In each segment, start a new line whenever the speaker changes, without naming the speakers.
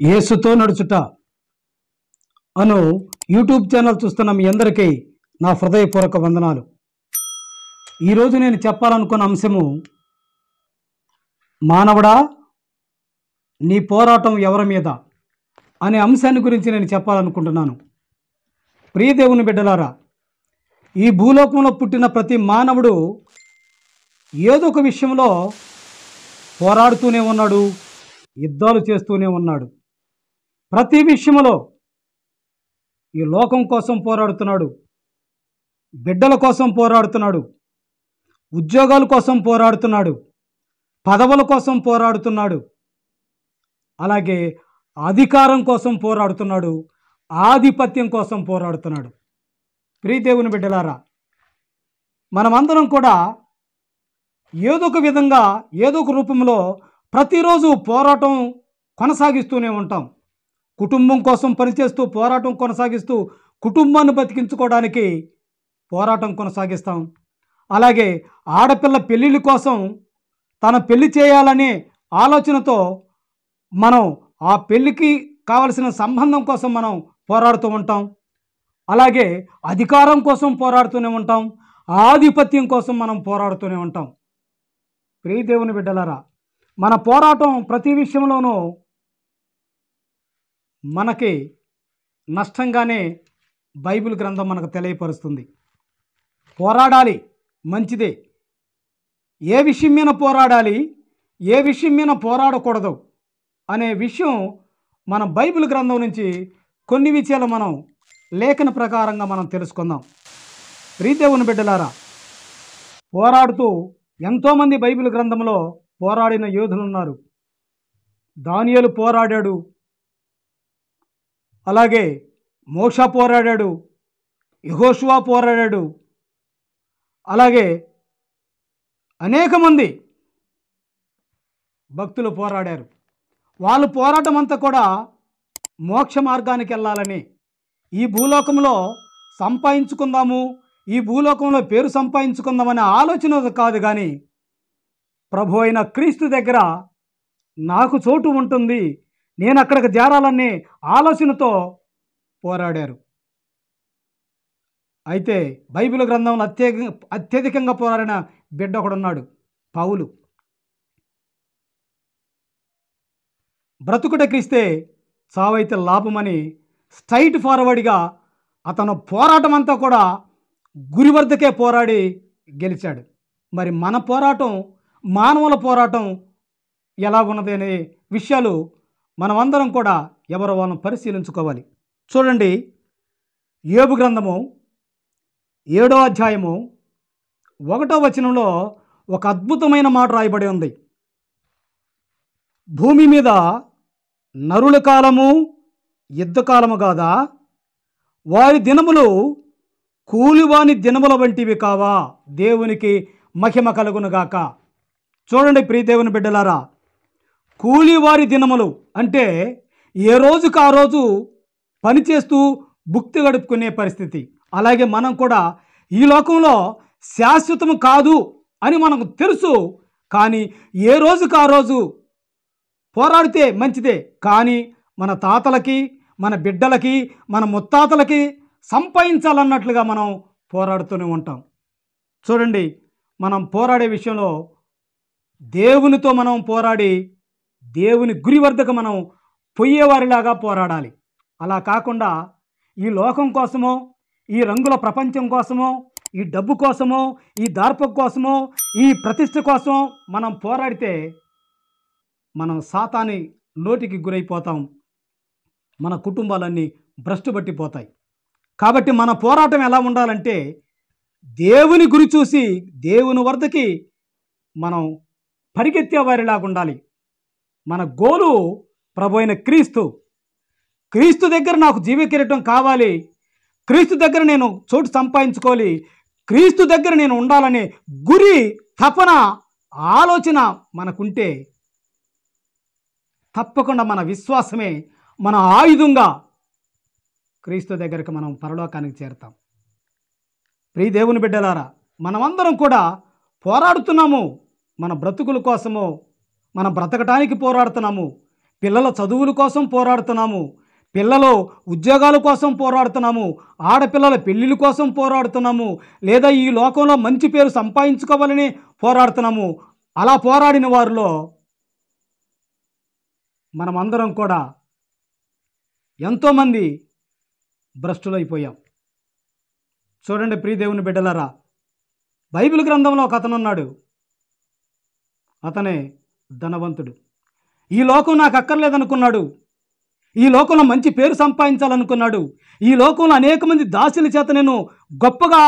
యేసుతో నడుచుట అను YouTube channel చూస్తున్న మీ అందరికీ నా హృదయపూర్వక వందనాలు. ఈరోజు నేను చెప్పాలనుకున్న అంశము, మానవుడా నీ పోరాటం ఎవరి మీద అనే అంశాన్ని గురించి నేను చెప్పాలనుకుంటున్నాను. ప్రియ దేవుని బిడ్డలారా, ఈ భూలోకంలో పుట్టిన ప్రతి మానవుడు ఏదో ఒక విషయంలో పోరాడుతూనే ఉన్నాడు, యుద్ధాలు చేస్తూనే ఉన్నాడు. ప్రతి విషయంలో ఈ లోకం కోసం పోరాడుతున్నాడు, బిడ్డల కోసం పోరాడుతున్నాడు, ఉద్యోగాల కోసం పోరాడుతున్నాడు, పదవుల కోసం పోరాడుతున్నాడు, అలాగే అధికారం కోసం పోరాడుతున్నాడు, ఆధిపత్యం కోసం పోరాడుతున్నాడు. ప్రియ దేవుని బిడ్డలారా, మనమందరం కూడా ఏదో ఒక విధంగా ఏదో ఒక రూపంలో ప్రతిరోజు పోరాటం కొనసాగిస్తూనే ఉంటాం. కుటుంబం కోసం పనిచేస్తూ పోరాటం కొనసాగిస్తూ కుటుంబాన్ని బతికించుకోవడానికి పోరాటం కొనసాగిస్తాం. అలాగే ఆడపిల్ల పెళ్ళిళ్ళ కోసం తన పెళ్లి చేయాలనే ఆలోచనతో మనం ఆ పెళ్ళికి కావలసిన సంబంధం కోసం మనం పోరాడుతూ ఉంటాం. అలాగే అధికారం కోసం పోరాడుతూనే ఉంటాం, ఆధిపత్యం కోసం మనం పోరాడుతూనే ఉంటాం. ప్రియ దేవుని బిడ్డలారా, మన పోరాటం ప్రతి విషయంలోనూ మనకి నష్టంగానే బైబిల్ గ్రంథం మనకు తెలియపరుస్తుంది. పోరాడాలి, మంచిదే. ఏ విషయం మీద పోరాడాలి, ఏ విషయం మీద పోరాడకూడదు అనే విషయం మన బైబిల్ గ్రంథం నుంచి కొన్ని విషయాలు మనం లేఖన ప్రకారంగా మనం తెలుసుకుందాం. ప్రియ దేవుని బిడ్డలారా, పోరాడుతూ ఎంతోమంది బైబిల్ గ్రంథంలో పోరాడిన యోధులు ఉన్నారు. దానియేలు పోరాడాడు, అలాగే మోషే పోరాడాడు, యెహోషువ పోరాడాడు, అలాగే అనేక మంది భక్తులు పోరాడారు. వాళ్ళు పోరాటం అంతా కూడా మోక్ష మార్గానికి వెళ్ళాలని, ఈ భూలోకంలో సంపాదించుకుందాము, ఈ భూలోకంలో పేరు సంపాదించుకుందామనే ఆలోచన కాదు, కానీ ప్రభు అయిన క్రీస్తు దగ్గర నాకు చోటు ఉంటుంది, నేను అక్కడికి చేరాలనే ఆలోచనతో పోరాడారు. అయితే బైబిల్ గ్రంథంలో అత్యధికంగా పోరాడిన బిడ్డ ఒకడున్నాడు, పౌలు. బ్రతుకుట క్రీస్తే చావైతే లాభమని స్ట్రైట్ ఫార్వర్డ్గా అతను పోరాటం అంతా కూడా గురి వద్దకే పోరాడి గెలిచాడు. మరి మన పోరాటం, మానవుల పోరాటం ఎలా ఉన్నది అనే విషయాలు మనమందరం కూడా ఎవరో వాళ్ళని పరిశీలించుకోవాలి. చూడండి, యోబు గ్రంథము 7వ అధ్యాయము 1వ వచనంలో ఒక అద్భుతమైన మాట రాయబడి ఉంది. భూమి మీద నరుల కాలము యుద్ధకాలము కాదా, వారి దినములు కూలివాని దినముల వంటివి కావా, దేవునికి మహిమ కలుగునుగాక. చూడండి ప్రియ దేవుని బిడ్డలారా, కూలివారి దినములు అంటే ఏ రోజుకు ఆ రోజు పనిచేస్తూ భుక్తి గడుపుకునే పరిస్థితి. అలాగే మనం కూడా ఈ లోకంలో శాశ్వతము కాదు అని మనకు తెలుసు, కానీ ఏ రోజుకు ఆ రోజు పోరాడితే మంచిదే. కానీ మన తాతలకి, మన బిడ్డలకి, మన ముత్తాతలకి సంపాదించాలన్నట్లుగా మనం పోరాడుతూనే ఉంటాం. చూడండి, మనం పోరాడే విషయంలో దేవునితో మనం పోరాడి దేవుని గురి వద్దకు మనం పొయ్యేవారిలాగా పోరాడాలి. అలా కాకుండా ఈ లోకం కోసమో, ఈ రంగుల ప్రపంచం కోసమో, ఈ డబ్బు కోసమో, ఈ దార్పం కోసమో, ఈ ప్రతిష్ట కోసం మనం పోరాడితే మనం సాతాని నోటికి గురైపోతాం, మన కుటుంబాలన్నీ భ్రష్టు పట్టిపోతాయి. కాబట్టి మన పోరాటం ఎలా ఉండాలంటే దేవుని గురి చూసి దేవుని వద్దకి మనం పరిగెత్తే వారిలాగా ఉండాలి. మన గోలు ప్రభు అయిన క్రీస్తు దగ్గర నాకు జీవ కిరీటం కావాలి, క్రీస్తు దగ్గర నేను చోటు సంపాదించుకోవాలి, క్రీస్తు దగ్గర నేను ఉండాలనే గురి, తపన, ఆలోచన మనకుంటే తప్పకుండా మన విశ్వాసమే మన ఆయుధంగా క్రీస్తు దగ్గరికి మనం పరలోకానికి చేరుతాం. ప్రియ దేవుని బిడ్డలారా, మనమందరం కూడా పోరాడుతున్నాము. మన బ్రతుకుల కోసమో, మనం బ్రతకటానికి పోరాడుతున్నాము. పిల్లల చదువుల కోసం పోరాడుతున్నాము, పిల్లలు ఉద్యోగాల కోసం పోరాడుతున్నాము, ఆడపిల్లల పెళ్ళిళ్ళ కోసం పోరాడుతున్నాము, లేదా ఈ లోకంలో మంచి పేరు సంపాదించుకోవాలని పోరాడుతున్నాము. అలా పోరాడిన వారిలో మనమందరం కూడా ఎంతోమంది భ్రష్టులైపోయాం. చూడండి ప్రియ దేవుని బిడ్డలారా, బైబిల్ గ్రంథంలో ఒక అతను ఉన్నాడు. అతనే ధనవంతుడు. ఈ లోకం నాకు అక్కర్లేదనుకున్నాడు. ఈ లోకంలో మంచి పేరు సంపాదించాలనుకున్నాడు. ఈ లోకంలో అనేక మంది దాసుల చేత నేను గొప్పగా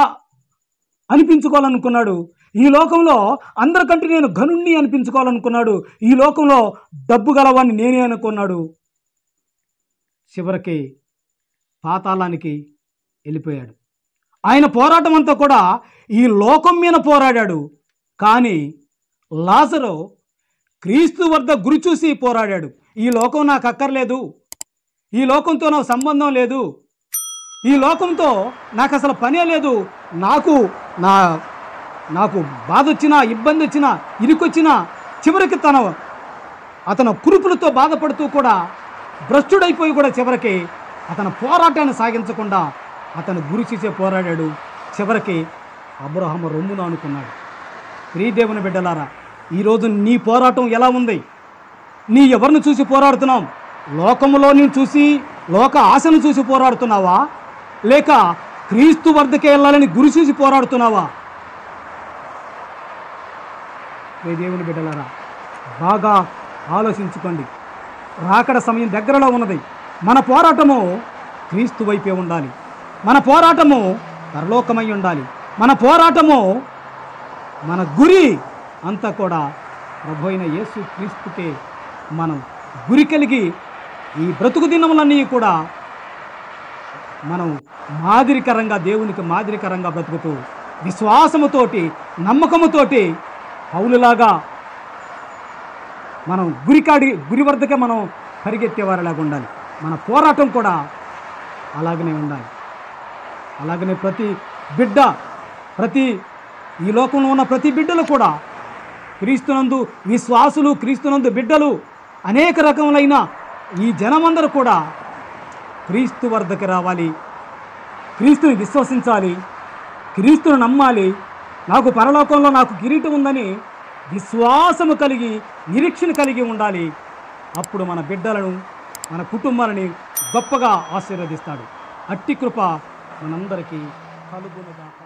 అనిపించుకోవాలనుకున్నాడు. ఈ లోకంలో అందరికంటే నేను ఘనుణ్ణి అనిపించుకోవాలనుకున్నాడు. ఈ లోకంలో డబ్బు గలవాడిని నేనే అనుకున్నాడు. చివరికి పాతాళానికి వెళ్ళిపోయాడు. ఆయన పోరాటం అంతా కూడా ఈ లోకం మీద పోరాడాడు. కానీ లాజరు క్రీస్తు వద్ద గురి చూసి పోరాడాడు. ఈ లోకం నాకు అక్కర్లేదు, ఈ లోకంతో నాకు సంబంధం లేదు, ఈ లోకంతో నాకు అసలు పనే లేదు, నాకు బాధ వచ్చినా, ఇబ్బంది వచ్చినా, ఇరుకొచ్చినా, చివరికి అతను కురుపులతో బాధపడుతూ కూడా భ్రష్టుడైపోయి కూడా చివరికి అతను పోరాటాన్ని సాగించకుండా అతను గురి చూసే పోరాడాడు. చివరికి అబ్రహాము రొమ్మును అనుకున్నాడు. ప్రియదేవుని బిడ్డలారా, ఈరోజు నీ పోరాటం ఎలా ఉంది? నీ ఎవరిని చూసి పోరాడుతున్నావు? లోకములో నేను చూసి, లోక ఆశను చూసి పోరాడుతున్నావా, లేక క్రీస్తు వద్దకే వెళ్ళాలని గురి చూసి పోరాడుతున్నావా? దేవుని బిడ్డలారా, బాగా ఆలోచించుకోండి. రాకడ సమయం దగ్గరలో ఉన్నది. మన పోరాటము క్రీస్తు వైపే ఉండాలి. మన పోరాటము పరలోకమై ఉండాలి. మన పోరాటము, మన గురి అంతా కూడా ప్రభు అయిన యేసు క్రీస్తుకే మనం గురి కలిగి ఈ బ్రతుకు దినములన్నీ కూడా మనం మాదిరికరంగా, దేవునికి మాదిరికరంగా బ్రతుకుతూ విశ్వాసముతోటి, నమ్మకముతోటి పౌలులాగా మనం గురి వద్దకే మనం పరిగెత్తేవారిలాగా ఉండాలి. మన పోరాటం కూడా అలాగనే ఉండాలి. అలాగనే ప్రతి బిడ్డ, ఈ లోకంలో ఉన్న ప్రతి బిడ్డలు కూడా క్రీస్తునందు విశ్వాసులు, క్రీస్తునందు బిడ్డలు, అనేక రకములైన ఈ జనమందరూ కూడా క్రీస్తు వద్దకు రావాలి, క్రీస్తుని విశ్వసించాలి, క్రీస్తుని నమ్మాలి. నాకు పరలోకంలో నాకు కిరీటం ఉందని విశ్వాసము కలిగి, నిరీక్షణ కలిగి ఉండాలి. అప్పుడు మన బిడ్డలను, మన కుటుంబాలని గొప్పగా ఆశీర్వదిస్తాడు. అట్టి కృప మనందరికీ కలుగునుగాక.